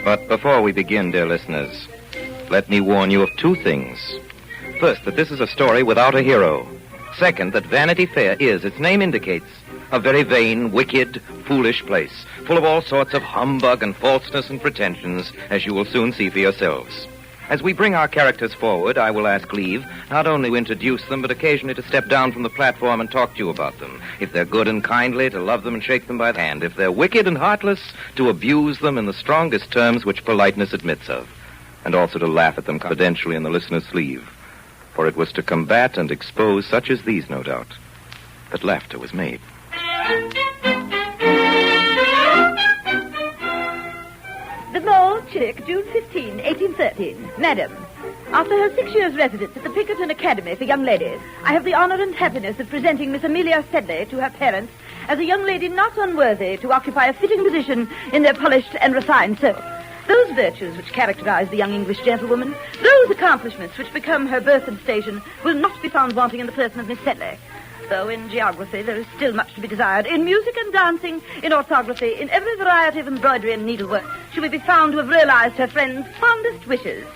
But before we begin, dear listeners, let me warn you of two things. First, that this is a story without a hero. Second, that Vanity Fair is, its name indicates, a very vain, wicked, foolish place, full of all sorts of humbug and falseness and pretensions, as you will soon see for yourselves. As we bring our characters forward, I will ask leave not only to introduce them, but occasionally to step down from the platform and talk to you about them. If they're good and kindly, to love them and shake them by the hand. If they're wicked and heartless, to abuse them in the strongest terms which politeness admits of. And also to laugh at them confidentially in the listener's sleeve. For it was to combat and expose such as these, no doubt, that laughter was made. The Mall, Chinook, June 15, 1813. Madam, after her 6 years' residence at the Pinkerton Academy for Young Ladies, I have the honor and happiness of presenting Miss Amelia Sedley to her parents as a young lady not unworthy to occupy a fitting position in their polished and refined circle. Those virtues which characterize the young English gentlewoman, those accomplishments which become her birth and station, will not be found wanting in the person of Miss Sedley. Though in geography there is still much to be desired. In music and dancing, in orthography, in every variety of embroidery and needlework, she will be found to have realized her friend's fondest wishes.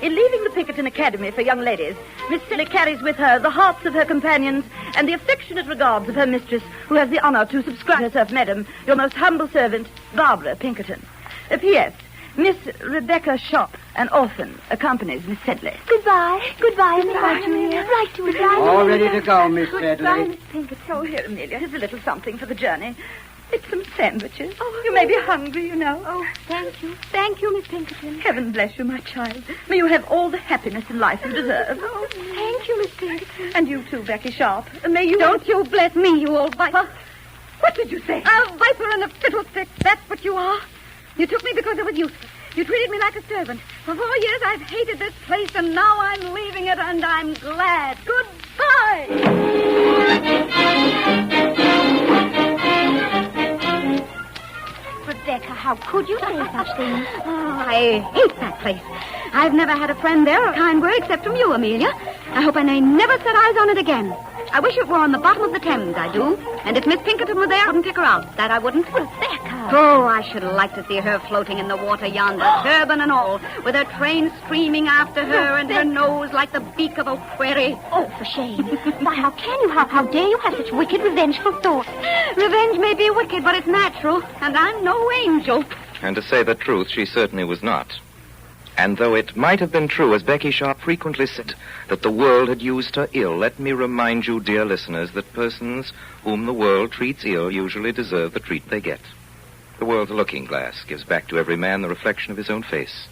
In leaving the Pinkerton Academy for Young Ladies, Miss Sedley carries with her the hearts of her companions and the affectionate regards of her mistress, who has the honor to subscribe herself, Madam, your most humble servant, Barbara Pinkerton. P.S. Miss Rebecca Sharp, an orphan, accompanies Miss Sedley. Goodbye, Amelia. Right to it. All ready to go, Miss Sedley. Goodbye, Miss Pinkerton. Oh, here, Amelia. Here's a little something for the journey. It's some sandwiches. Oh, you may be hungry, you know. Oh, thank you. Thank you, Miss Pinkerton. Heaven bless you, my child. May you have all the happiness in life you deserve. Oh, thank you, Miss Pinkerton. And you too, Becky Sharp. May you... Don't you bless me, you old viper. What did you say? A viper and a fiddlestick. That's what you are. You took me because I was useless. You treated me like a servant. For 4 years I've hated this place, and now I'm leaving it, and I'm glad. Goodbye! Rebecca, how could you say such things? Oh, I hate that place. I've never had a friend there or a kind word except from you, Amelia. I hope I may never set eyes on it again. I wish it were on the bottom of the Thames, I do. And if Miss Pinkerton were there, I wouldn't pick her out. That I wouldn't. Rebecca! Oh, I should like to see her floating in the water yonder, turban and all, with her train streaming after her and her nose like the beak of a wherry. Oh, for shame. Why, how can you? How dare you have such wicked, revengeful thoughts? Revenge may be wicked, but it's natural, and I'm no angel. And to say the truth, she certainly was not. And though it might have been true, as Becky Sharp frequently said, that the world had used her ill, let me remind you, dear listeners, that persons whom the world treats ill usually deserve the treatment they get. The world's a looking glass, gives back to every man the reflection of his own face.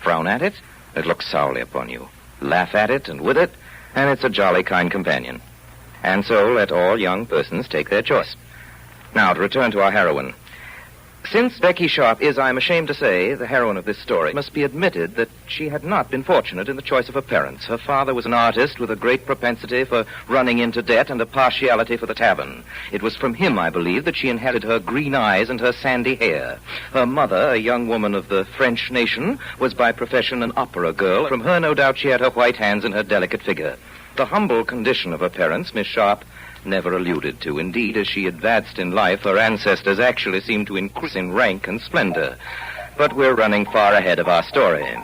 Frown at it, it looks sourly upon you. Laugh at it and with it, and it's a jolly kind companion. And so let all young persons take their choice. Now, to return to our heroine. Since Becky Sharp is, I'm ashamed to say, the heroine of this story, it must be admitted that she had not been fortunate in the choice of her parents. Her father was an artist with a great propensity for running into debt and a partiality for the tavern. It was from him, I believe, that she inherited her green eyes and her sandy hair. Her mother, a young woman of the French nation, was by profession an opera girl. From her, no doubt, she had her white hands and her delicate figure. The humble condition of her parents, Miss Sharp, never alluded to. Indeed, as she advanced in life, her ancestors actually seemed to increase in rank and splendor. But we're running far ahead of our story. I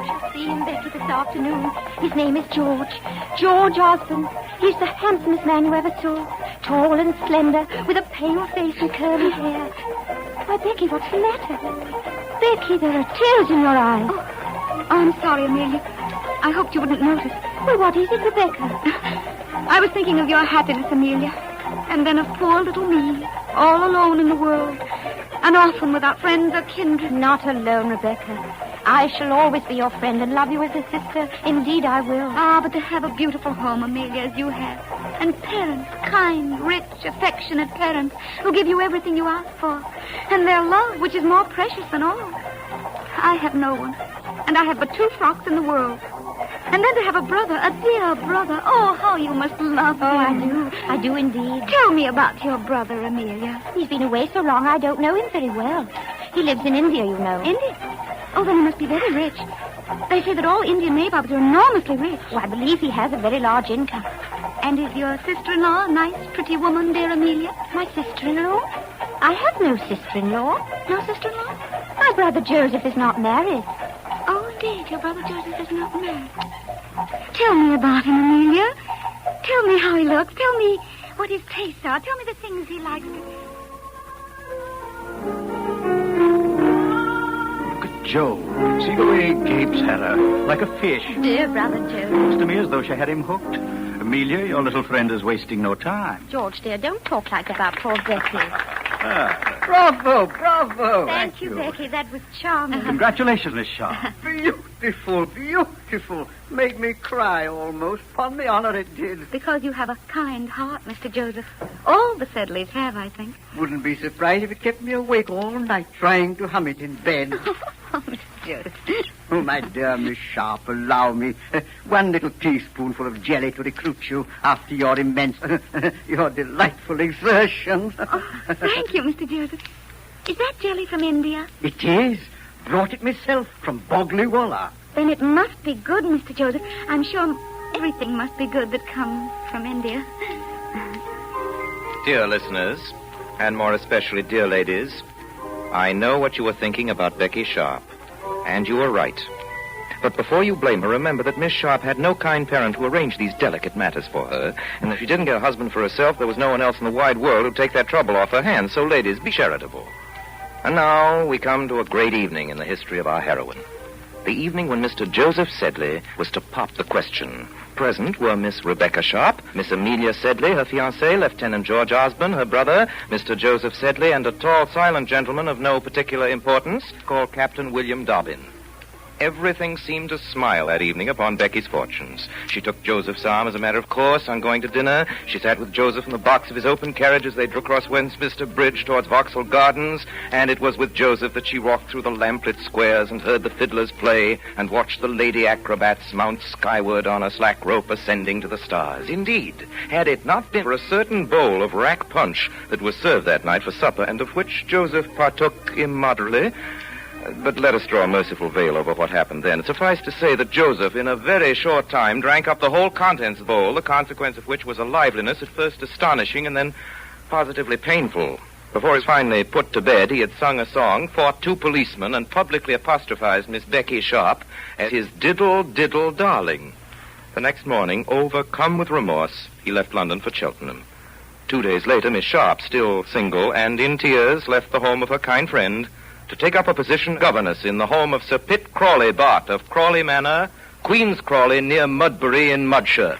shall see him, Becky, this afternoon. His name is George. George Osborne. He's the handsomest man you ever saw. Tall and slender, with a pale face and curly hair. Why, Becky, what's the matter? Becky, there are tears in your eyes. Oh, I'm sorry, Amelia. I hoped you wouldn't notice. Well, what is it, Rebecca? I was thinking of your happiness, Amelia, and then of poor little me, all alone in the world, an orphan without friends or kindred. Not alone, Rebecca. I shall always be your friend and love you as a sister. Indeed, I will. Ah, but to have a beautiful home, Amelia, as you have, and parents, kind, rich, affectionate parents, who give you everything you ask for, and their love, which is more precious than all. I have no one, and I have but 2 frocks in the world. And then to have a brother, a dear brother. Oh, how you must love him. Oh, I do. I do indeed. Tell me about your brother, Amelia. He's been away so long I don't know him very well. He lives in India, you know. India? Oh, then he must be very rich. They say that all Indian nabobs are enormously rich. Oh, I believe he has a very large income. And is your sister-in-law a nice, pretty woman, dear Amelia? My sister-in-law? I have no sister-in-law. No sister-in-law? My brother Joseph is not married. Oh, indeed, your brother Joseph is not married. Tell me about him, Amelia. Tell me how he looks. Tell me what his tastes are. Tell me the things he likes. Look at Joe. See the way he gapes at her, like a fish. Dear brother Joseph. Looks to me as though she had him hooked. Amelia, your little friend is wasting no time. George, dear, don't talk like about poor Becky. Bravo, bravo. Thank you, Becky. That was charming. Congratulations, Miss Sharp. Beautiful, beautiful. Made me cry almost. Upon the honor it did. Because you have a kind heart, Mr. Joseph. All the Sedleys have, I think. Wouldn't be surprised if it kept me awake all night trying to hum it in bed. Oh, Mr. Joseph. Oh, my dear Miss Sharp, allow me one little teaspoonful of jelly to recruit you after your immense, your delightful exertions. Oh, thank you, Mr. Joseph. Is that jelly from India? It is. Brought it myself from Bogley-Walla. Then it must be good, Mr. Joseph. I'm sure everything must be good that comes from India. Dear listeners, and more especially dear ladies, I know what you were thinking about Becky Sharp, and you were right. But before you blame her, remember that Miss Sharp had no kind parent who arranged these delicate matters for her, and if she didn't get a husband for herself, there was no one else in the wide world who'd take that trouble off her hands. So, ladies, be charitable. And now we come to a great evening in the history of our heroine. The evening when Mr. Joseph Sedley was to pop the question. Present were Miss Rebecca Sharp, Miss Amelia Sedley, her fiancé, Lieutenant George Osborne, her brother, Mr. Joseph Sedley, and a tall, silent gentleman of no particular importance called Captain William Dobbin. Everything seemed to smile that evening upon Becky's fortunes. She took Joseph's arm as a matter of course on going to dinner. She sat with Joseph in the box of his open carriage as they drew across Westminster Bridge towards Vauxhall Gardens, and it was with Joseph that she walked through the lamplit squares and heard the fiddlers play and watched the lady acrobats mount skyward on a slack rope ascending to the stars. Indeed, had it not been for a certain bowl of rack punch that was served that night for supper and of which Joseph partook immoderately. But let us draw a merciful veil over what happened then. Suffice to say that Joseph, in a very short time, drank up the whole contents of the bowl, the consequence of which was a liveliness at first astonishing and then positively painful. Before he was finally put to bed, he had sung a song, fought two policemen, and publicly apostrophized Miss Becky Sharp as his diddle, diddle, darling. The next morning, overcome with remorse, he left London for Cheltenham. 2 days later, Miss Sharp, still single and in tears, left the home of her kind friend to take up a position governess in the home of Sir Pitt Crawley, Bart, of Crawley Manor, Queen's Crawley, near Mudbury in Mudshire.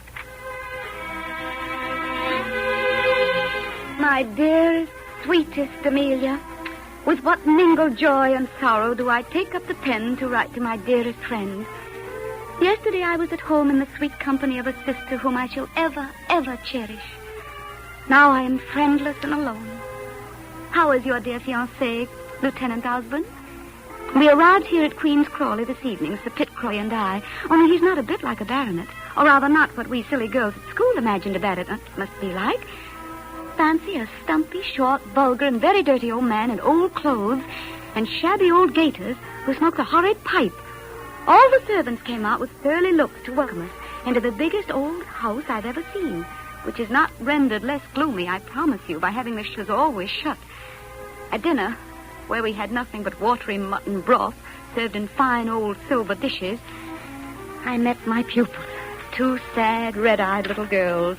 My dearest, sweetest Amelia, with what mingled joy and sorrow do I take up the pen to write to my dearest friend. Yesterday I was at home in the sweet company of a sister whom I shall ever, ever cherish. Now I am friendless and alone. How is your dear fiancé, Lieutenant Osborne? We arrived here at Queen's Crawley this evening, Sir Pitt Crawley and I, only he's not a bit like a baronet, or rather not what we silly girls at school imagined a baronet must be like. Fancy a stumpy, short, vulgar, and very dirty old man in old clothes and shabby old gaiters who smoked a horrid pipe. All the servants came out with surly looks to welcome us into the biggest old house I've ever seen, which is not rendered less gloomy, I promise you, by having the shutters always shut. At dinner, where we had nothing but watery mutton broth served in fine old silver dishes, I met my pupils, two sad, red-eyed little girls.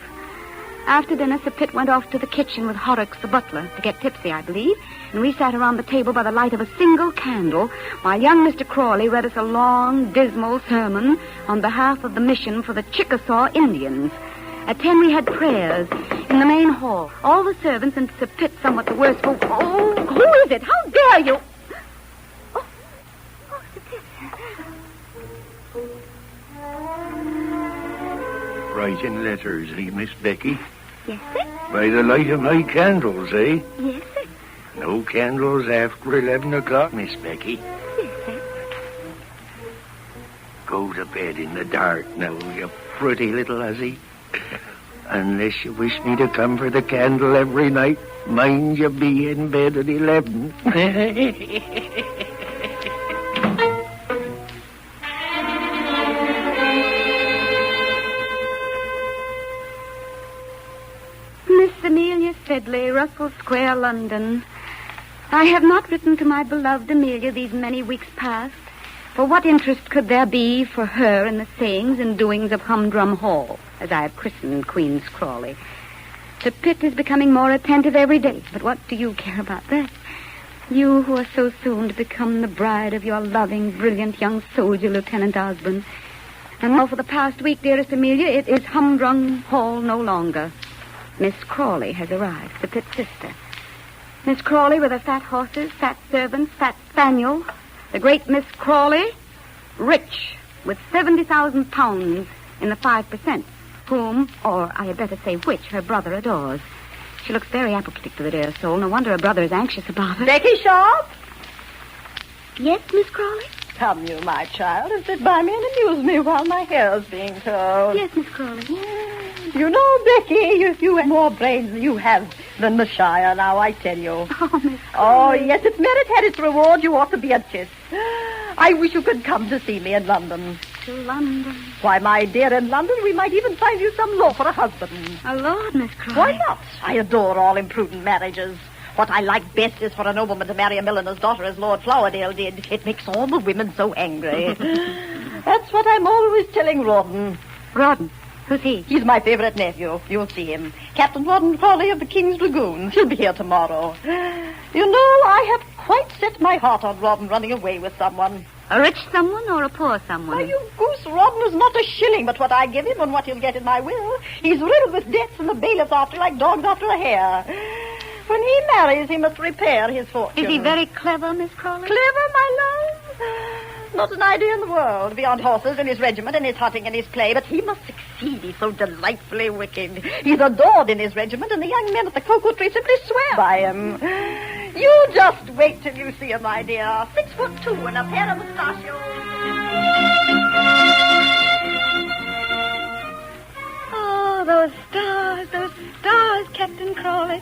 After dinner, Sir Pitt went off to the kitchen with Horrocks, the butler, to get tipsy, I believe, and we sat around the table by the light of a single candle while young Mr. Crawley read us a long, dismal sermon on behalf of the mission for the Chickasaw Indians. At 10 we had prayers in the main hall. All the servants and Sir Pitt somewhat the worse for... Oh, who is it? How dare you? Oh, Sir Pitt. Writing letters, Miss Becky? Yes, sir. By the light of my candles, eh? Yes, sir. No candles after 11 o'clock, Miss Becky. Yes, sir. Go to bed in the dark now, you pretty little hussy. Unless you wish me to come for the candle every night, mind you be in bed at 11. Miss Amelia Sedley, Russell Square, London. I have not written to my beloved Amelia these many weeks past. For what interest could there be for her in the sayings and doings of Humdrum Hall, as I have christened Queen's Crawley? Sir Pitt is becoming more attentive every day, but what do you care about that? You who are so soon to become the bride of your loving, brilliant young soldier, Lieutenant Osborne. And now for the past week, dearest Amelia, it is Humdrum Hall no longer. Miss Crawley has arrived, the Pitt sister. Miss Crawley with her fat horses, fat servants, fat spaniel. The great Miss Crawley, rich, with 70,000 pounds in the 5%, whom, or I had better say which, her brother adores. She looks very apoplectic to the dear soul. No wonder her brother is anxious about her. Becky Sharp? Yes, Miss Crawley? Come, you, my child, and sit by me and amuse me while my hair is being told. Yes, Miss Crawley. You know, Becky, you have more brains than you have than the Shire now, I tell you. Oh, Miss Oh, Crawley. yes, if merit had its reward, you ought to be a tis. I wish you could come to see me in London. To London. Why, my dear, in London we might even find you some law for a husband. Oh, Lord, Miss Crawley. Why not? I adore all imprudent marriages. What I like best is for a nobleman to marry a milliner's daughter as Lord Flowerdale did. It makes all the women so angry. That's what I'm always telling Rawdon. Rawdon. Who's he? He's my favorite nephew. You'll see him. Captain Rawdon Crawley of the King's Dragoons. He'll be here tomorrow. You know, I have quite set my heart on Rawdon running away with someone. A rich someone or a poor someone? Why, you goose, Rawdon is not a shilling but what I give him and what he'll get in my will. He's riddled with debts and the bailiff's after like dogs after a hare. When he marries, he must repair his fortune. Is he very clever, Miss Crawley? Clever, my love? Not an idea in the world, beyond horses and his regiment and his hunting and his play, but he must succeed. He's so delightfully wicked. He's adored in his regiment, and the young men at the Cocoa Tree simply swear by him. You just wait till you see him, my dear. 6'2" and a pair of mustachios. Oh, those stars, Captain Crawley.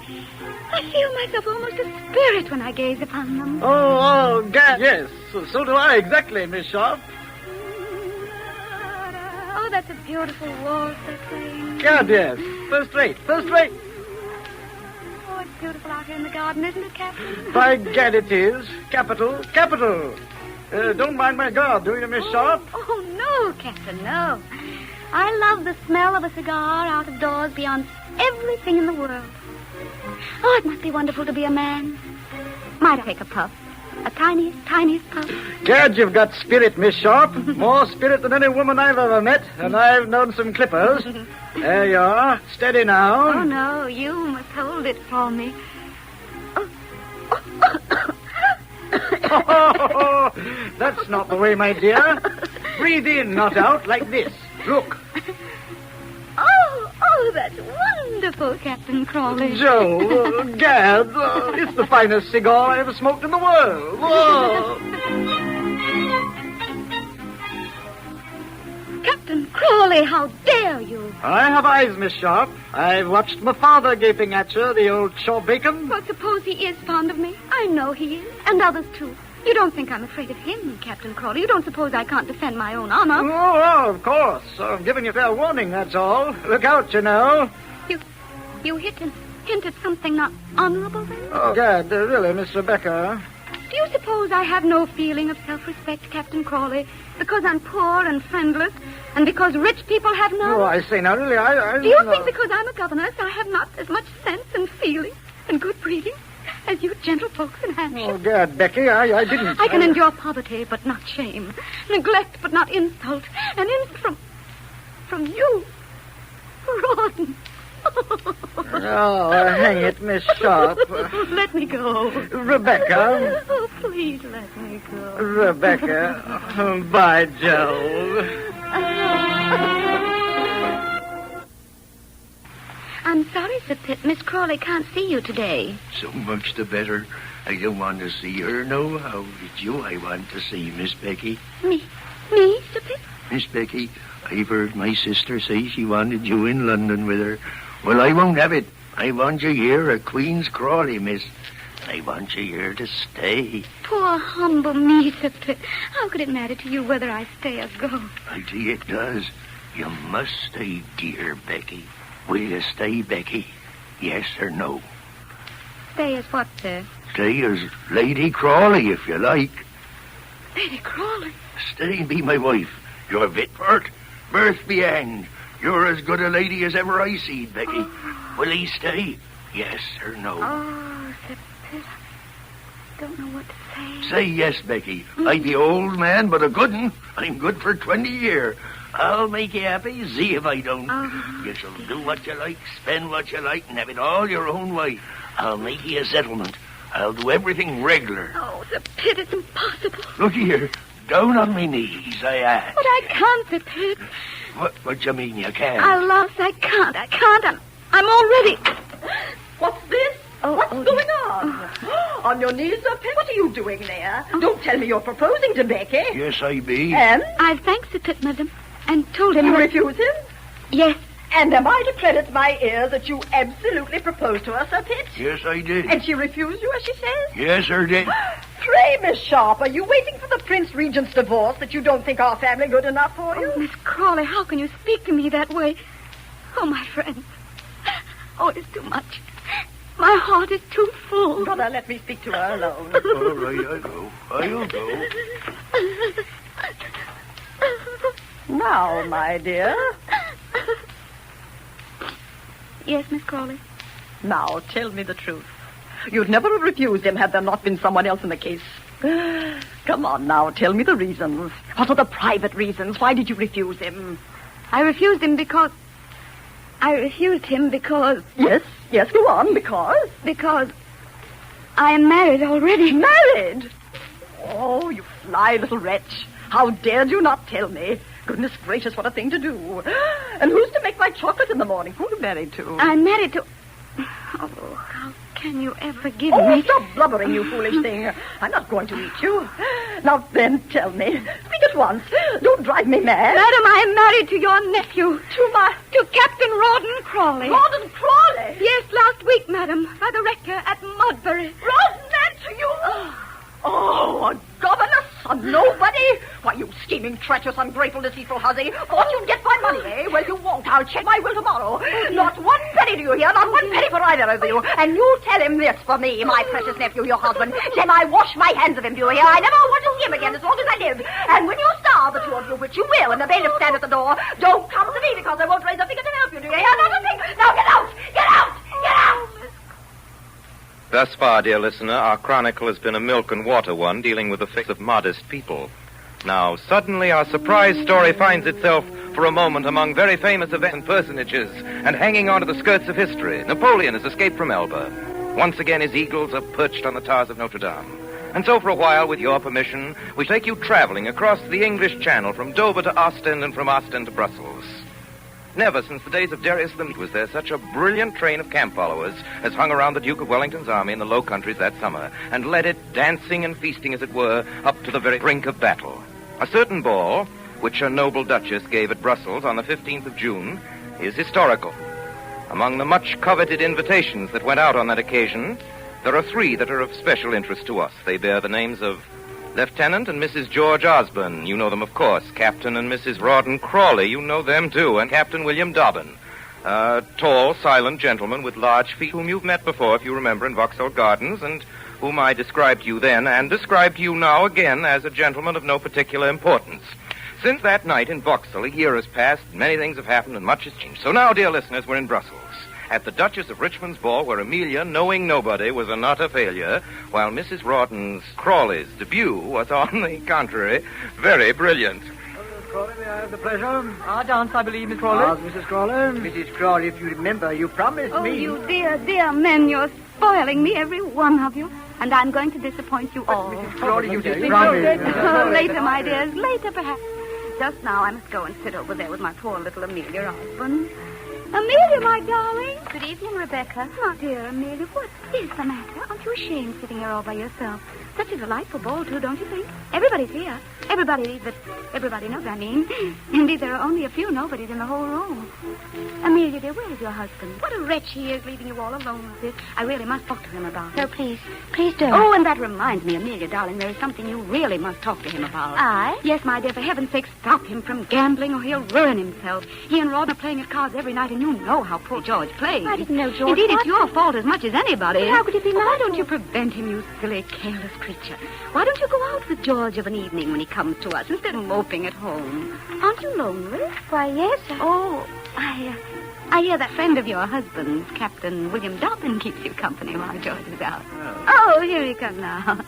I feel myself almost a spirit when I gaze upon them. Gad, yes. So do I, exactly, Miss Sharp. Oh, that's a beautiful waltz they're playing. Gad, yes. First rate. Oh, it's beautiful out here in the garden, isn't it, Captain? By gad, it is. Capital. Don't mind my guard, do you, Miss Sharp? Oh, no, Captain, no. I love the smell of a cigar out of doors beyond everything in the world. Oh, it must be wonderful to be a man. Might I take a puff? A tiniest puff? Gad, you've got spirit, Miss Sharp. More spirit than any woman I've ever met, and I've known some clippers. There you are. Steady now. Oh, no, you must hold it for me. Oh, that's not the way, my dear. Breathe in, not out, like this. Look. Oh, that's wonderful, Captain Crawley. Joe, Gad, it's the finest cigar I ever smoked in the world. Oh. Captain Crawley, how dare you? I have eyes, Miss Sharp. I've watched my father gaping at you, the old Shaw Bacon. Well, suppose he is fond of me. I know he is, and others, too. You don't think I'm afraid of him, Captain Crawley. You don't suppose I can't defend my own honor. Oh, of course. I'm giving you fair warning, that's all. Look out, you know. You hinted something not honorable, then? Oh, Gad, really, Miss Rebecca. Do you suppose I have no feeling of self-respect, Captain Crawley, because I'm poor and friendless, and because rich people have none? Oh, I say, now, really, I Do you think because I'm a governess I have not as much sense and feeling and good breeding as you gentlefolks in Hampshire? Oh, Gad, Becky, I didn't... I can endure poverty, but not shame. Neglect, but not insult. And from you, Rawdon. Oh, hang it, Miss Sharp. Let me go. Rebecca. Oh, please let me go. Rebecca. By Jove. I'm sorry, Sir Pitt. Miss Crawley can't see you today. So much the better. I don't want to see her, no. How did you I want to see, Miss Becky? Me, Sir Pitt? Miss Becky, I've heard my sister say she wanted you in London with her. Well, I won't have it. I want you here at Queen's Crawley, miss. I want you here to stay. Poor, humble me, Sir Pitt. How could it matter to you whether I stay or go? I tell you it does. You must stay, dear Becky. Will you stay, Becky? Yes or no? Stay as what, sir? Stay as Lady Crawley, if you like. Lady Crawley? Stay and be my wife. You're fit for it. Birth be hanged. You're as good a lady as ever I seed, Becky. Oh. Will he stay? Yes or no? Oh, Sir Pitt, I don't know what to say. Say yes, Becky. I be old man, but a good un. I'm good for 20 year. I'll make you happy, see if I don't. Oh. You shall do what you like, spend what you like, and have it all your own way. I'll make you a settlement. I'll do everything regular. Oh, Sir Pitt, it's impossible. Look here. Down on me knees, I ask. But I can't, Sir Pitt. What you mean you can't? Alas, I can't. I'm all ready. What's this? What's going on? On your knees, Sir Pitt? What are you doing there? Don't tell me you're proposing to Becky. Yes, I be. And? I've thanked Sir Pitt, madam, and told him You that... refuse him? Yes. And am I to credit my ears that you absolutely proposed to her, Sir Pitt? Yes, I did. And she refused you, as she says? Yes, I did. Pray, Miss Sharp, are you waiting for the Prince Regent's divorce that you don't think our family good enough for you? Oh, Miss Crawley, how can you speak to me that way? Oh, my friend. Oh, it's too much. My heart is too full. Brother, let me speak to her alone. All right, I'll go. Now, my dear. Yes, Miss Crawley. Now, tell me the truth. You'd never have refused him had there not been someone else in the case. Come on now, tell me the reasons. What are the private reasons? Why did you refuse him? I refused him because... Yes, go on, because... Because I am married already. Married? Oh, you sly little wretch. How dared you not tell me? Goodness gracious, what a thing to do. And who's to make my chocolate in the morning? Who are you married to? I'm married to... Oh, how can you ever forgive Oh, me? stop blubbering, you foolish thing. I'm not going to eat you. Now then, tell me. Speak at once. Don't drive me mad. Madam, I am married to your nephew. To Captain Rawdon Crawley. Rawdon Crawley? Yes, last week, madam, by the rector at Mudbury. Rawdon, that to you? Oh, a governess, a nobody? Why, you scheming, treacherous, ungrateful, deceitful hussy. Thought you'd get my money, eh? Well, you won't. I'll check my will tomorrow. Not one penny, do you hear? Not one penny for either of you. And you tell him this for me, my precious nephew, your husband. Then I wash my hands of him, do you hear? I never want to see him again as long as I live. And when you starve, the two of you, which you will, and the bailiff stand at the door, don't come to me because I won't raise a finger to help you, do you hear? Not a thing. Now get out! Get out! Get out! Thus far, dear listener, our chronicle has been a milk and water one dealing with the fates of modest people. Now, suddenly our surprise story finds itself for a moment among very famous events and personages and hanging on to the skirts of history. Napoleon has escaped from Elba. Once again, his eagles are perched on the towers of Notre Dame. And so for a while, with your permission, we take you traveling across the English Channel from Dover to Ostend and from Ostend to Brussels. Never since the days of Darius the Mede was there such a brilliant train of camp followers as hung around the Duke of Wellington's army in the Low Countries that summer, and led it, dancing and feasting as it were, up to the very brink of battle. A certain ball, which her noble Duchess gave at Brussels on the 15th of June, is historical. Among the much coveted invitations that went out on that occasion, there are three that are of special interest to us. They bear the names of Lieutenant and Mrs. George Osborne. You know them, of course. Captain and Mrs. Rawdon Crawley. You know them, too. And Captain William Dobbin. A tall, silent gentleman with large feet whom you've met before, if you remember, in Vauxhall Gardens, and whom I described to you then and describe to you now again as a gentleman of no particular importance. Since that night in Vauxhall, a year has passed, many things have happened, and much has changed. So now, dear listeners, we're in Brussels, at the Duchess of Richmond's ball, where Amelia, knowing nobody, was an utter failure, while Mrs. Rawdon Crawley's debut was, on the contrary, very brilliant. Mrs. Crawley, may I have the pleasure? Our dance, I believe, Miss Crawley. Mrs. Crawley? Mrs. Crawley, if you remember, you promised Oh, me... you dear, dear men, you're spoiling me, every one of you. And I'm going to disappoint you all. Mrs. Crawley, you Okay. did promise. Later, my dears, later perhaps. Just now I must go and sit over there with my poor little Amelia Osborne. Amelia, my darling. Good evening, Rebecca. Oh, dear Amelia, what is the matter? Aren't you ashamed sitting here all by yourself? Such a delightful ball, too, don't you think? Everybody's here. Everybody knows, I mean. Indeed, there are only a few nobodies in the whole room. Amelia, dear, where is your husband? What a wretch he is, leaving you all alone with this. I really must talk to him about it. No, please don't. Oh, and that reminds me, Amelia, darling, there is something you really must talk to him about. I? Yes, my dear, for heaven's sake, stop him from gambling or he'll ruin himself. He and Ron are playing at cards every night, and you know how poor George plays. I didn't know George. Indeed, it's your fault as much as anybody. But how could it be my Why don't fault? you prevent him, you silly, careless creature? Why don't you go out with George of an evening when he comes to us instead of moping at home? Aren't you lonely? Why, yes. Oh, I hear that friend of your husband's, Captain William Dobbin, keeps you company while George is out. Oh, here he comes now.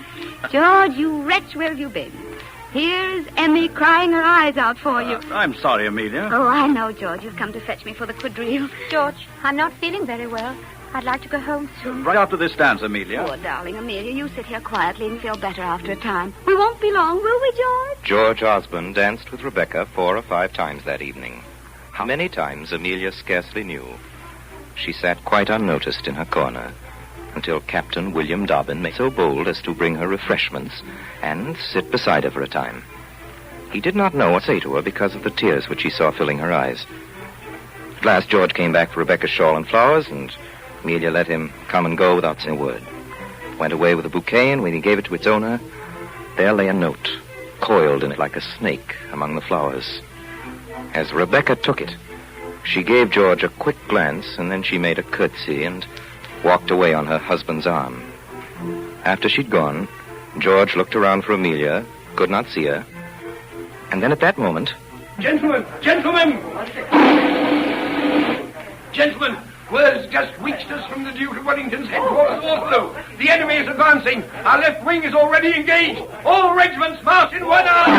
George, you wretch, where have you been? Here's Emmy crying her eyes out for you. I'm sorry, Amelia. Oh, I know, George. You've come to fetch me for the quadrille. George, I'm not feeling very well. I'd like to go home soon. Right after this dance, Amelia. Poor darling Amelia, you sit here quietly and feel better after a time. We won't be long, will we, George? George Osborne danced with Rebecca 4 or 5 times that evening. How many times Amelia scarcely knew. She sat quite unnoticed in her corner until Captain William Dobbin made so bold as to bring her refreshments and sit beside her for a time. He did not know what to say to her because of the tears which he saw filling her eyes. At last, George came back for Rebecca's shawl and flowers, and Amelia let him come and go without saying a word. Went away with a bouquet, and when he gave it to its owner, there lay a note, coiled in it like a snake among the flowers. As Rebecca took it, she gave George a quick glance, and then she made a curtsy and walked away on her husband's arm. After she'd gone, George looked around for Amelia, could not see her, and then at that moment... Gentlemen! Gentlemen, word has just reached us from the Duke of Wellington's headquarters, Waterloo. The enemy is advancing. Our left wing is already engaged. All regiments march in one army.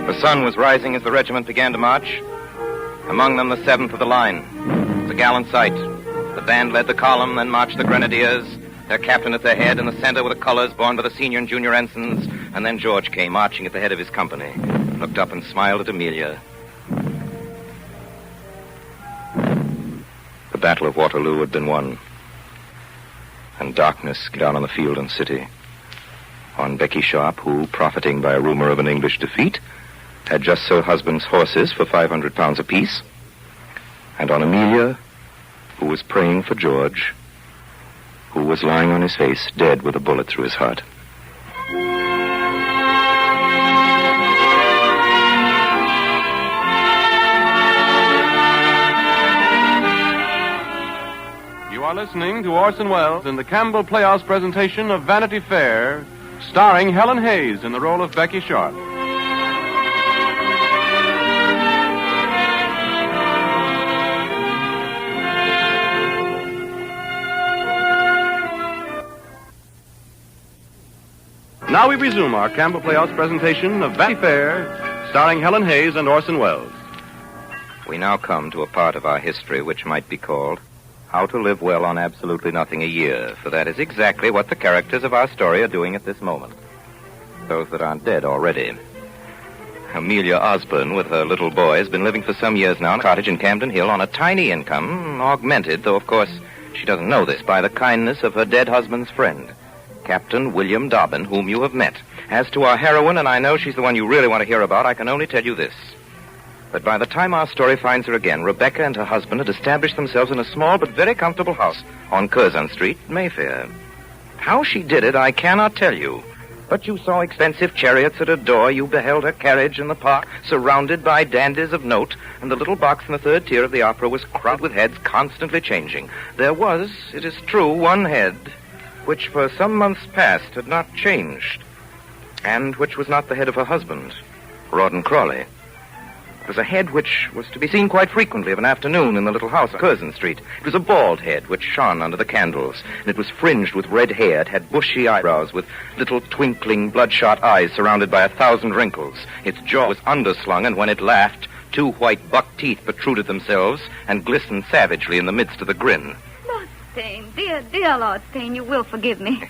The sun was rising as the regiment began to march. Among them, the 7th of the line. It was a gallant sight. The band led the column, then marched the grenadiers, their captain at their head. In the center were the colors borne by the senior and junior ensigns. And then George came marching at the head of his company, looked up and smiled at Amelia. The Battle of Waterloo had been won, and darkness came down on the field and city. On Becky Sharp, who, profiting by a rumor of an English defeat, had just sold husband's horses for £500 apiece, and on Amelia, who was praying for George, who was lying on his face, dead with a bullet through his heart. You are listening to Orson Welles in the Campbell Playhouse presentation of Vanity Fair, starring Helen Hayes in the role of Becky Sharp. Now we resume our Campbell Playhouse presentation of Vanity Fair, starring Helen Hayes and Orson Welles. We now come to a part of our history which might be called How to Live Well on Absolutely Nothing a Year, for that is exactly what the characters of our story are doing at this moment. Those that aren't dead already. Amelia Osborne, with her little boy, has been living for some years now in a cottage in Camden Hill on a tiny income, augmented, though of course she doesn't know this, by the kindness of her dead husband's friend, Captain William Dobbin, whom you have met. As to our heroine, and I know she's the one you really want to hear about, I can only tell you this. But by the time our story finds her again, Rebecca and her husband had established themselves in a small but very comfortable house on Curzon Street, Mayfair. How she did it, I cannot tell you. But you saw expensive chariots at her door, you beheld her carriage in the park, surrounded by dandies of note, and the little box in the 3rd tier of the opera was crowded with heads constantly changing. There was, it is true, one head which for some months past had not changed, and which was not the head of her husband, Rawdon Crawley. It was a head which was to be seen quite frequently of an afternoon in the little house on Curzon Street. It was a bald head which shone under the candles, and it was fringed with red hair. It had bushy eyebrows with little twinkling bloodshot eyes surrounded by 1,000 wrinkles. Its jaw was underslung, and when it laughed, 2 white buck teeth protruded themselves and glistened savagely in the midst of the grin. Stane, dear Lord Stane, you will forgive me.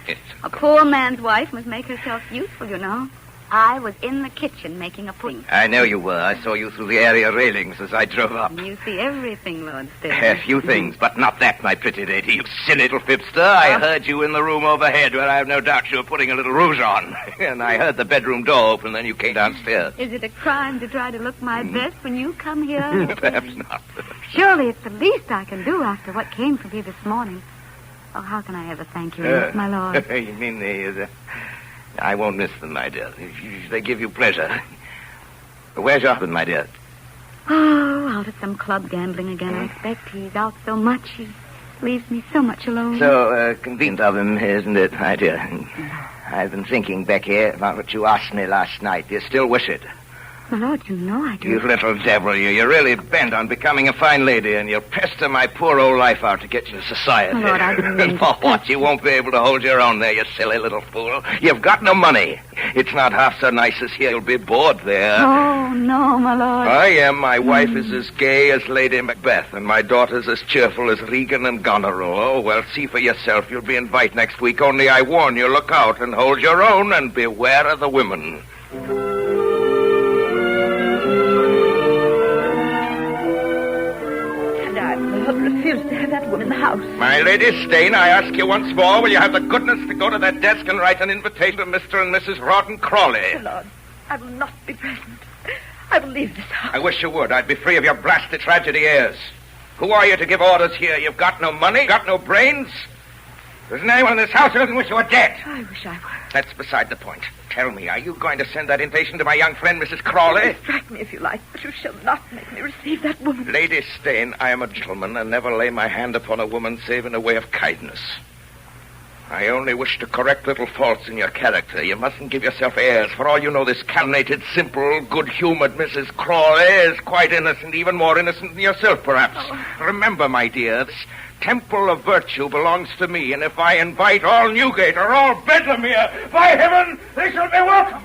A poor man's wife must make herself useful, you know. I was in the kitchen making a pudding. I know you were. I saw you through the area railings as I drove up. You see everything, Lord Stane. A few things, but not that, my pretty lady. You silly little fipster. I heard you in the room overhead where I have no doubt you were putting a little rouge on. And I heard the bedroom door open, then you came downstairs. Is it a crime to try to look my best when you come here? Perhaps not. Surely it's the least I can do after what came to me this morning. Oh, how can I ever thank you enough, my lord? You mean I won't miss them, my dear. They give you pleasure. Where's your husband, my dear? Oh, out at some club gambling again, I expect. He's out so much, he leaves me so much alone. So convenient of him, isn't it, my dear? I've been thinking, Becky, about what you asked me last night. Do you still wish it? My lord, you know I do. You little devil, you. You're really bent on becoming a fine lady, and you'll pester my poor old life out to get you to society. My lord, I didn't mean For what? You won't be able to hold your own there, you silly little fool. You've got no money. It's not half so nice as here. You'll be bored there. Oh, no, my lord. I am. My wife is as gay as Lady Macbeth, and my daughter's as cheerful as Regan and Goneril. Oh, well, see for yourself. You'll be invited next week, only I warn you, look out and hold your own and beware of the women. Refuse to have that woman in the house. My Lady Stane, I ask you once more, will you have the goodness to go to that desk and write an invitation to Mr. and Mrs. Rawdon Crawley? My lord, I will not be present. I will leave this house. I wish you would. I'd be free of your blasted tragedy airs. Who are you to give orders here? You've got no money, got no brains. There's anyone in this house who doesn't wish you were dead. I wish I were. That's beside the point. Tell me, are you going to send that invitation to my young friend, Mrs. Crawley? Strike me if you like, but you shall not make me receive that woman. Lady Stane, I am a gentleman and never lay my hand upon a woman save in a way of kindness. I only wish to correct little faults in your character. You mustn't give yourself airs. For all you know, this calculated, simple, good-humored Mrs. Crawley is quite innocent, even more innocent than yourself, perhaps. Oh. Remember, my dear, this temple of virtue belongs to me, and if I invite all Newgate or all Bedlam here, by heaven, they shall be welcome.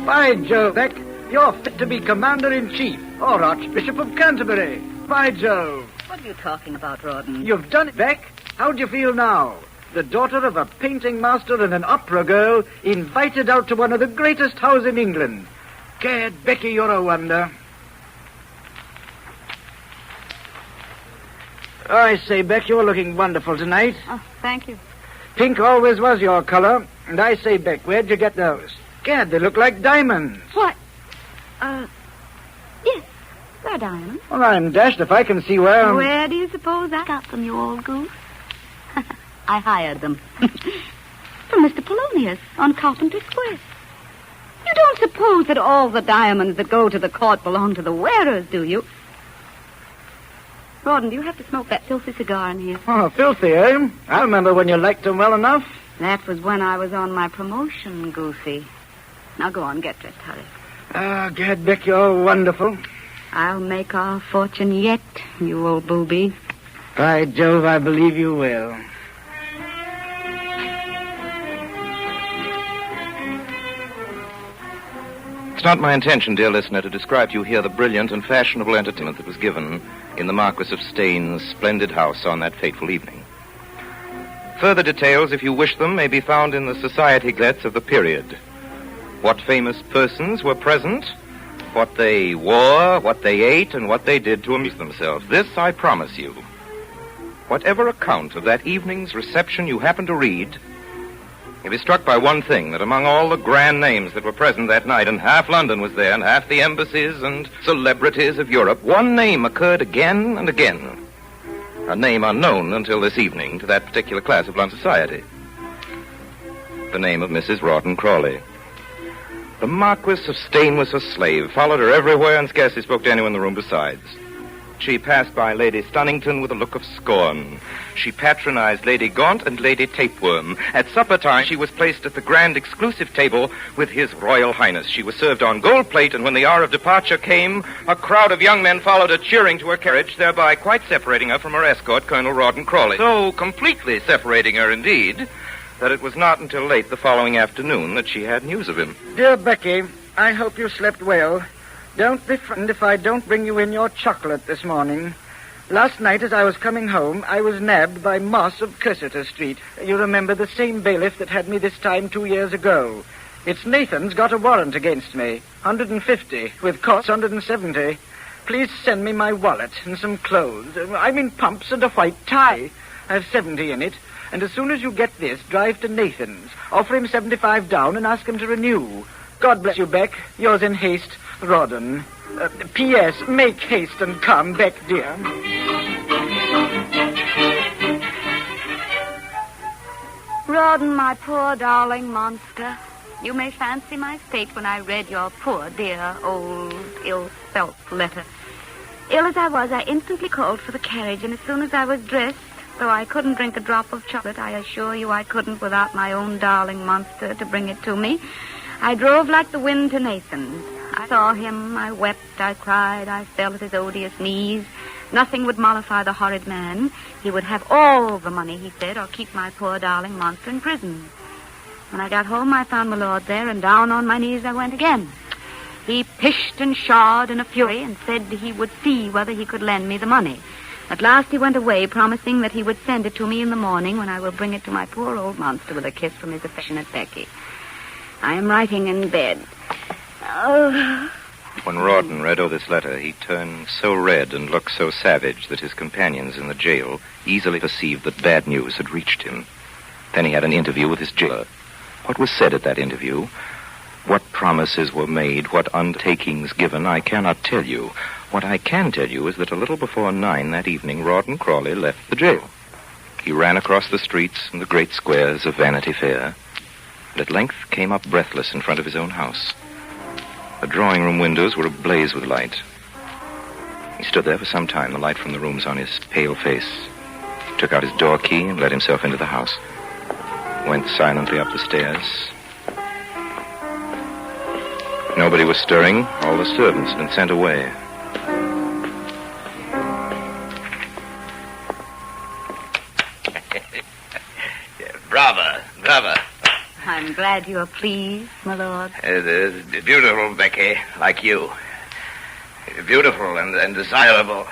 By Jove, Beck, you're fit to be Commander-in-Chief or Archbishop of Canterbury. By Jove. What are you talking about, Rawdon? You've done it, Beck. How do you feel now? The daughter of a painting master and an opera girl invited out to one of the greatest houses in England. Gad, Becky, you're a wonder. I say, Beck, you're looking wonderful tonight. Oh, thank you. Pink always was your color. And I say, Beck, where'd you get those? Gad, they look like diamonds. What? Yes, they're diamonds. Well, I'm dashed if I can see where... Where do you suppose I got them, you old goose? I hired them. From Mr. Polonius on Carpenter Square. You don't suppose that all the diamonds that go to the court belong to the wearers, do you? Rawdon, do you have to smoke that filthy cigar in here? Oh, filthy, eh? I remember when you liked them well enough. That was when I was on my promotion, Goosey. Now go on, get dressed, hurry. Ah, Gad, Beck, you're wonderful. I'll make our fortune yet, you old booby. By Jove, I believe you will. It's not my intention, dear listener, to describe to you here the brilliant and fashionable entertainment that was given in the Marquis of Stane's splendid house on that fateful evening. Further details, if you wish them, may be found in the society gazettes of the period. What famous persons were present, what they wore, what they ate, and what they did to amuse themselves. This I promise you. Whatever account of that evening's reception you happen to read, you'll be struck by one thing, that among all the grand names that were present that night, and half London was there, and half the embassies and celebrities of Europe, one name occurred again and again. A name unknown until this evening to that particular class of London society. The name of Mrs. Rawdon Crawley. The Marquis of Stane was her slave, followed her everywhere, and scarcely spoke to anyone in the room besides. She passed by Lady Stunnington with a look of scorn. She patronized Lady Gaunt and Lady Tapeworm. At supper time, she was placed at the grand exclusive table with His Royal Highness. She was served on gold plate, and when the hour of departure came, a crowd of young men followed her, cheering to her carriage, thereby quite separating her from her escort, Colonel Rawdon Crawley. So completely separating her, indeed, that it was not until late the following afternoon that she had news of him. Dear Becky, I hope you slept well. Don't be frightened if I don't bring you in your chocolate this morning. Last night, as I was coming home, I was nabbed by Moss of Cursitor Street. You remember the same bailiff that had me this time 2 years ago. It's Nathan's got a warrant against me. 150, with costs 170. Please send me my wallet and some clothes. I mean pumps and a white tie. I've 70 in it. And as soon as you get this, drive to Nathan's. Offer him 75 down and ask him to renew. God bless you, Beck. Yours in haste, Rawdon. P.S. Make haste and come, Beck, dear. Rawdon, my poor darling monster. You may fancy my state when I read your poor, dear, old, ill-spelt letter. Ill as I was, I instantly called for the carriage, and as soon as I was dressed, though I couldn't drink a drop of chocolate, I assure you I couldn't without my own darling monster to bring it to me, I drove like the wind to Nathan's. I saw him, I wept, I cried, I fell at his odious knees. Nothing would mollify the horrid man. He would have all the money, he said, or keep my poor darling monster in prison. When I got home, I found my lord there, and down on my knees I went again. He pished and pshawed in a fury and said he would see whether he could lend me the money. At last he went away, promising that he would send it to me in the morning when I will bring it to my poor old monster with a kiss from his affectionate Becky. I am writing in bed. Oh. When Rawdon read over this letter, he turned so red and looked so savage that his companions in the jail easily perceived that bad news had reached him. Then he had an interview with his jailer. What was said at that interview, what promises were made, what undertakings given, I cannot tell you. What I can tell you is that a little before 9 that evening, Rawdon Crawley left the jail. He ran across the streets and the great squares of Vanity Fair, and at length came up breathless in front of his own house. The drawing-room windows were ablaze with light. He stood there for some time, the light from the rooms on his pale face. He took out his door key and let himself into the house. Went silently up the stairs. Nobody was stirring. All the servants had been sent away. Bravo. I'm glad you're pleased, my lord. Beautiful, Becky, like you. Beautiful and desirable.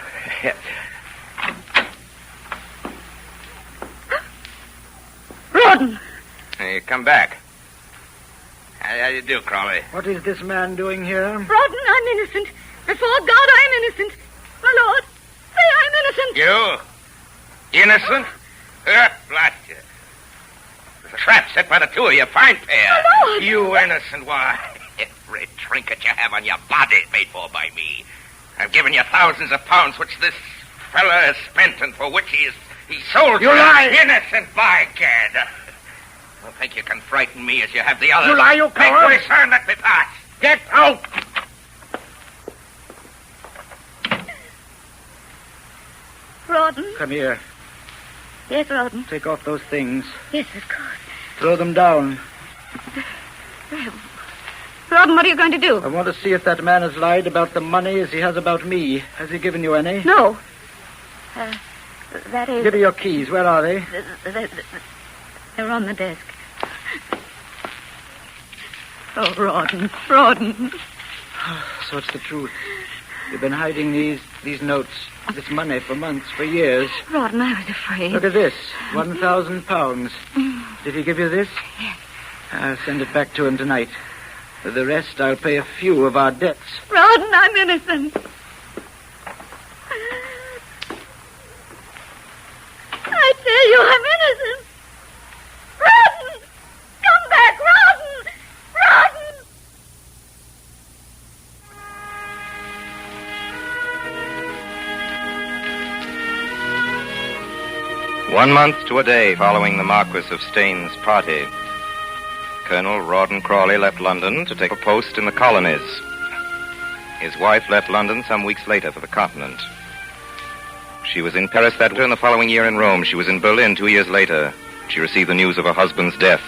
Rawdon! Hey, come back. How do you do, Crawley? What is this man doing here? Rawdon, I'm innocent. Before God, I'm innocent. My lord, say I'm innocent. You? Innocent? Blast you. There's a trap set by the two of you, fine pair. My lord! You innocent, why? Every trinket you have on your body is paid for by me. I've given you thousands of pounds, which this fella has spent, and for which he sold you. You lie! Innocent, by gad. Don't think you can frighten me as you have the others. You lie, you coward! Make way, sir, and let me pass. Get out! Rawdon? Come here. Yes, Rawdon. Take off those things. Yes, of course. Throw them down. Rawdon, what are you going to do? I want to see if that man has lied about the money as he has about me. Has he given you any? No. That is... Give me your keys. Where are they? They're on the desk. Oh, Rawdon. So it's the truth. You've been hiding these notes, this money for months, for years. Rawdon, I was afraid. Look at this. 1,000 pounds. Did he give you this? Yes. I'll send it back to him tonight. For the rest, I'll pay a few of our debts. Rawdon, I'm innocent. I tell you, I'm innocent. Rawdon! Come back, Rawdon! Rawdon! 1 month to a day following the Marquis of Steyne's party, Colonel Rawdon Crawley left London to take a post in the colonies. His wife left London some weeks later for the continent. She was in Paris that winter, and the following year in Rome. She was in Berlin 2 years later. She received the news of her husband's death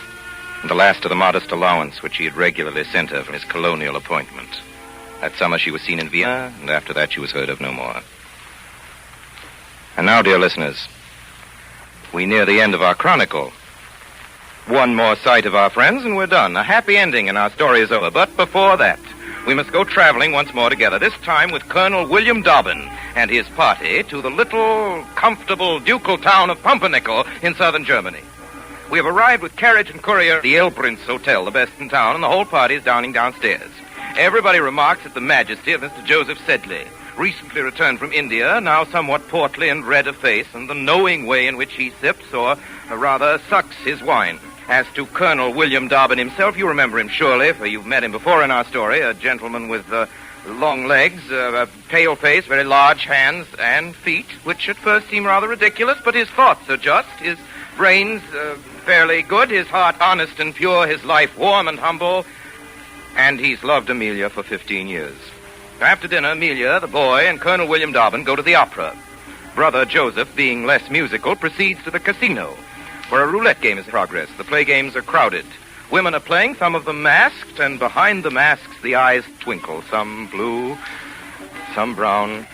and the last of the modest allowance which he had regularly sent her from his colonial appointment. That summer she was seen in Vienna, and after that she was heard of no more. And now, dear listeners, we near the end of our chronicle. One more sight of our friends and we're done. A happy ending and our story is over. But before that, we must go traveling once more together, this time with Colonel William Dobbin and his party to the little, comfortable ducal town of Pumpernickel in southern Germany. We have arrived with carriage and courier at the Elbrinz Hotel, the best in town, and the whole party is dining downstairs. Everybody remarks at the majesty of Mr. Joseph Sedley, recently returned from India, now somewhat portly and red of face, and the knowing way in which he sips, or rather sucks, his wine. As to Colonel William Dobbin himself, you remember him surely, for you've met him before in our story, a gentleman with long legs, a pale face, very large hands and feet, which at first seem rather ridiculous, but his thoughts are just, his brains fairly good, his heart honest and pure, his life warm and humble, and he's loved Amelia for 15 years. After dinner, Amelia, the boy, and Colonel William Dobbin go to the opera. Brother Joseph, being less musical, proceeds to the casino, where a roulette game is in progress. The play games are crowded. Women are playing, some of them masked, and behind the masks the eyes twinkle, some blue, some brown,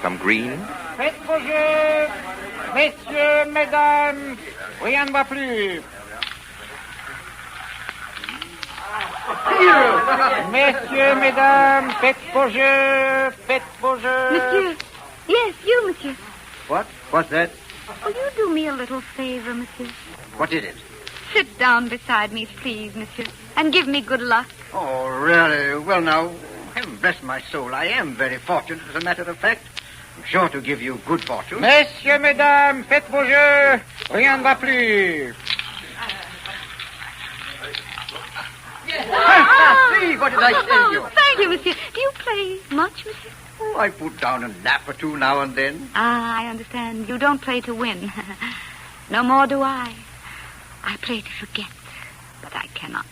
some green. Faites vos jeux, messieurs, mesdames, rien ne va plus. Messieurs, mesdames, faites vos jeux, faites vos jeux. Monsieur. Yes, you, monsieur. What? What's that? Will you do me a little favor, monsieur? What is it? Sit down beside me, please, monsieur, and give me good luck. Oh, really? Well, now, heaven bless my soul. I am very fortunate, as a matter of fact. I'm sure to give you good fortune. Messieurs, mesdames, faites vos jeux, rien ne va plus. See, what did I tell you? Thank you, monsieur. Do you play much, monsieur? Oh, I put down a lap or two now and then. Ah, I understand. You don't play to win. No more do I. I play to forget, but I cannot.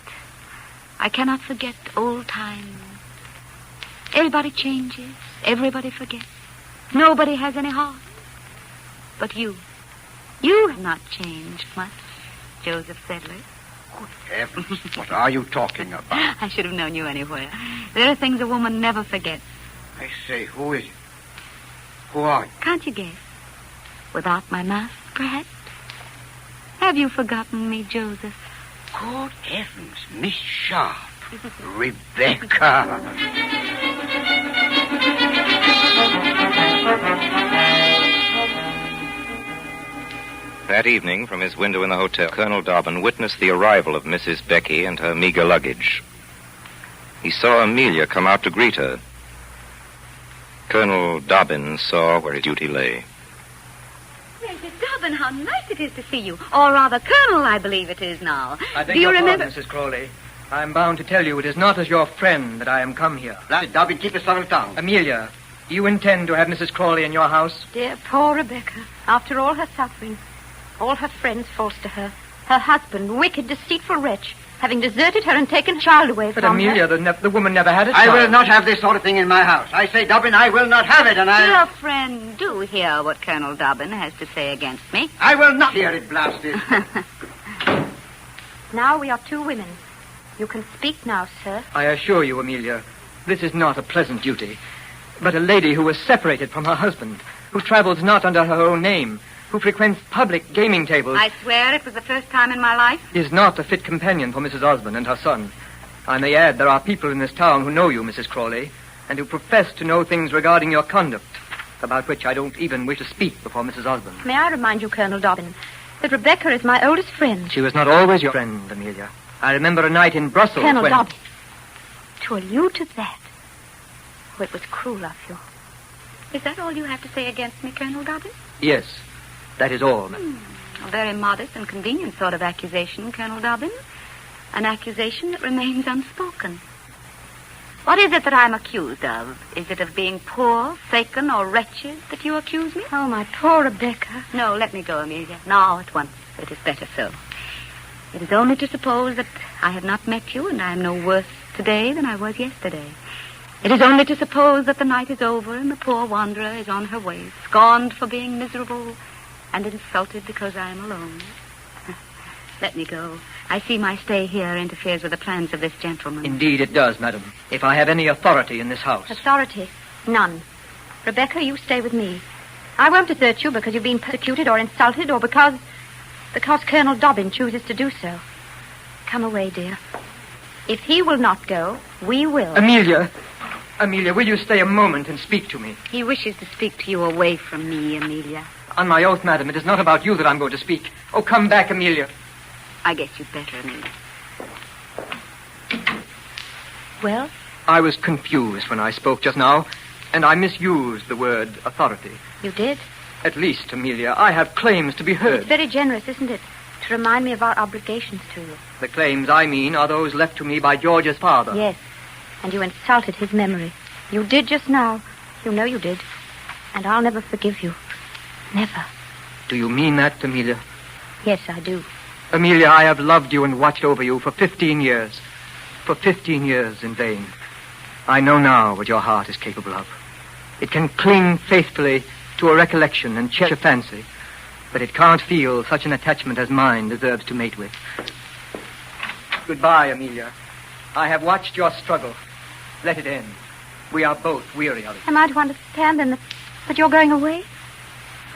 I cannot forget old times. Everybody changes. Everybody forgets. Nobody has any heart. But you have not changed much, Joseph Sedley. Good heavens, what are you talking about? I should have known you anywhere. There are things a woman never forgets. I say, who is it? Who are you? Can't you guess? Without my mask, perhaps? Have you forgotten me, Joseph? Good heavens, Miss Sharp. Rebecca. That evening, from his window in the hotel, Colonel Dobbin witnessed the arrival of Mrs. Becky and her meager luggage. He saw Amelia come out to greet her. Colonel Dobbin saw where his duty lay. Mrs. Dobbin, how nice it is to see you. Or rather, Colonel, I believe it is now. I beg Do you your remember? pardon, Mrs. Crawley. I am bound to tell you it is not as your friend that I am come here. Dobbin, keep a subtle tongue. Amelia, do you intend to have Mrs. Crawley in your house? Dear, poor Rebecca. After all her suffering, all her friends false to her, her husband, wicked, deceitful wretch, having deserted her and taken her child away But from Amelia, her. the woman never had a I child. will not have this sort of thing in my house. I say, Dobbin, I will not have it, and Dear friend, do hear what Colonel Dobbin has to say against me. I will not hear it blasted. Now we are two women. You can speak now, sir. I assure you, Amelia, this is not a pleasant duty. But a lady who was separated from her husband, who travels not under her own name, who frequents public gaming tables, I swear it was the first time in my life. is not a fit companion for Mrs. Osborne and her son. I may add there are people in this town who know you, Mrs. Crawley, and who profess to know things regarding your conduct, about which I don't even wish to speak before Mrs. Osborne. May I remind you, Colonel Dobbin, that Rebecca is my oldest friend. She was not always your friend, Amelia. I remember a night in Brussels Colonel when... Dobbin, to allude to that, oh, it was cruel of you. Is that all you have to say against me, Colonel Dobbin? Yes, that is all, ma'am. A very modest and convenient sort of accusation, Colonel Dobbin. An accusation that remains unspoken. What is it that I'm accused of? Is it of being poor, vacant, or wretched that you accuse me? Oh, my poor Rebecca. No, let me go, Amelia. Now, at once. It is better so. It is only to suppose that I have not met you, and I am no worse today than I was yesterday. It is only to suppose that the night is over, and the poor wanderer is on her way, scorned for being miserable, and insulted because I am alone. Let me go. I see my stay here interferes with the plans of this gentleman. Indeed it does, madam. If I have any authority in this house. Authority? None. Rebecca, you stay with me. I won't desert you because you've been persecuted or insulted or because Colonel Dobbin chooses to do so. Come away, dear. If he will not go, We will. Amelia, will you stay a moment and speak to me? He wishes to speak to you away from me, Amelia. On my oath, madam, it is not about you that I'm going to speak. Oh, come back, Amelia. I guess you'd better, Amelia. Well? I was confused when I spoke just now, and I misused the word authority. You did? At least, Amelia, I have claims to be heard. It's very generous, isn't it? To remind me of our obligations to you. The claims I mean are those left to me by George's father. Yes, and you insulted his memory. You did just now. You know you did. And I'll never forgive you. Never. Do you mean that, Amelia? Yes, I do. Amelia, I have loved you and watched over you for 15 years. For 15 years in vain. I know now what your heart is capable of. It can cling faithfully to a recollection and cherish a fancy, but it can't feel such an attachment as mine deserves to mate with. Goodbye, Amelia. I have watched your struggle. Let it end. We are both weary of it. Am I to understand, then, that you're going away?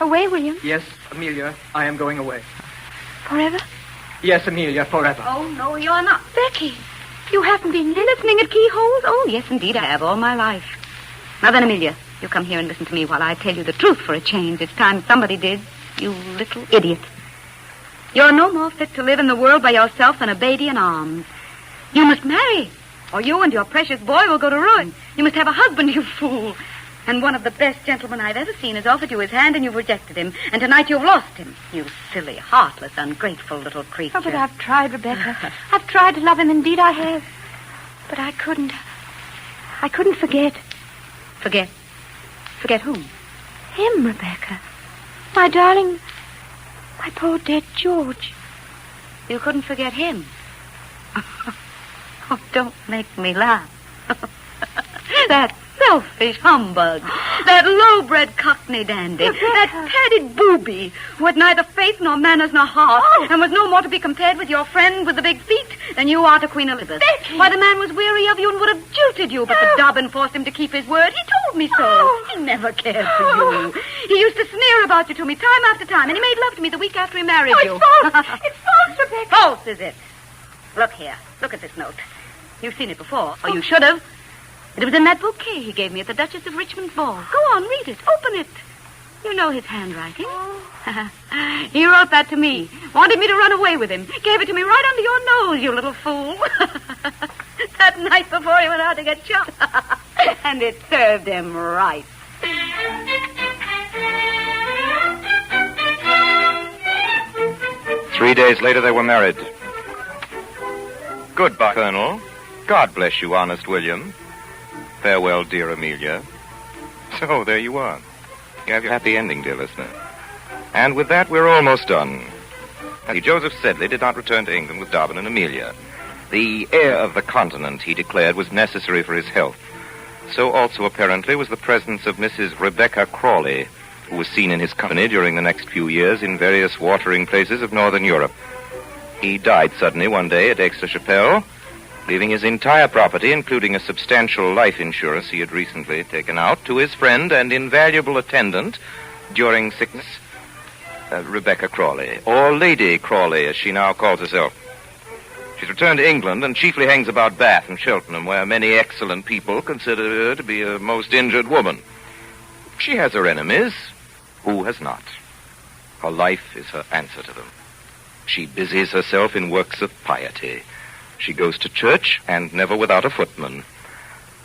Away, William? Yes, Amelia, I am going away. Forever? Yes, Amelia, forever. Oh, no, you're not. Becky, you haven't been listening at keyholes? Oh, yes, indeed, I have all my life. Now then, Amelia, you come here and listen to me while I tell you the truth for a change. It's time somebody did, you little idiot. You're no more fit to live in the world by yourself than a baby in arms. You must marry, or you and your precious boy will go to ruin. You must have a husband, you fool. And one of the best gentlemen I've ever seen has offered you his hand and you've rejected him. And tonight you've lost him. You silly, heartless, ungrateful little creature. Oh, but I've tried, Rebecca. I've tried to love him. Indeed, I have. But I couldn't. I couldn't forget. Forget? Forget whom? Him, Rebecca. My darling, my poor dead George. You couldn't forget him? Oh, don't make me laugh. That selfish humbug. That low-bred cockney dandy. That padded booby who had neither faith nor manners nor heart and was no more to be compared with your friend with the big feet than you are to Queen Elizabeth. Becky! Why, the man was weary of you and would have jilted you, but the Dobbin forced him to keep his word. He told me so. He never cared for you. He used to sneer about you to me time after time, and he made love to me the week after he married you. It's false. It's false, Rebecca. False, is it? Look here. Look at this note. You've seen it before, or you should have. It was in that bouquet he gave me at the Duchess of Richmond's ball. Go on, read it. Open it. You know his handwriting. He wrote that to me. Wanted me to run away with him. Gave it to me right under your nose, you little fool. That night before he went out to get shot. And it served him right. 3 days later, they were married. Goodbye, Colonel. God bless you, honest William. Farewell, dear Amelia. So, there you are. You have your happy ending, dear listener. And with that, we're almost done. Joseph Sedley did not return to England with Dobbin and Amelia. The air of the continent, he declared, was necessary for his health. So also, apparently, was the presence of Mrs. Rebecca Crawley, who was seen in his company during the next few years in various watering places of northern Europe. He died suddenly one day at Aix-la-Chapelle, leaving his entire property, including a substantial life insurance he had recently taken out, to his friend and invaluable attendant during sickness, Rebecca Crawley, or Lady Crawley, as she now calls herself. She's returned to England and chiefly hangs about Bath and Cheltenham, where many excellent people consider her to be a most injured woman. She has her enemies. Who has not? Her life is her answer to them. She busies herself in works of piety. She goes to church, and never without a footman.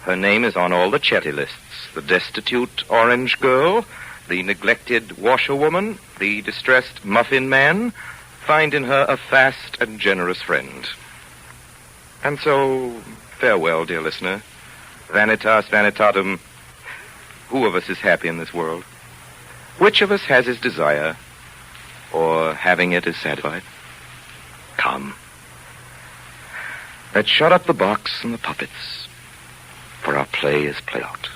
Her name is on all the charity lists. The destitute orange girl, the neglected washerwoman, the distressed muffin man, find in her a fast and generous friend. And so, farewell, dear listener. Vanitas vanitatum. Who of us is happy in this world? Which of us has his desire, or having it is satisfied? Come. Let's shut up the box and the puppets, for our play is played out.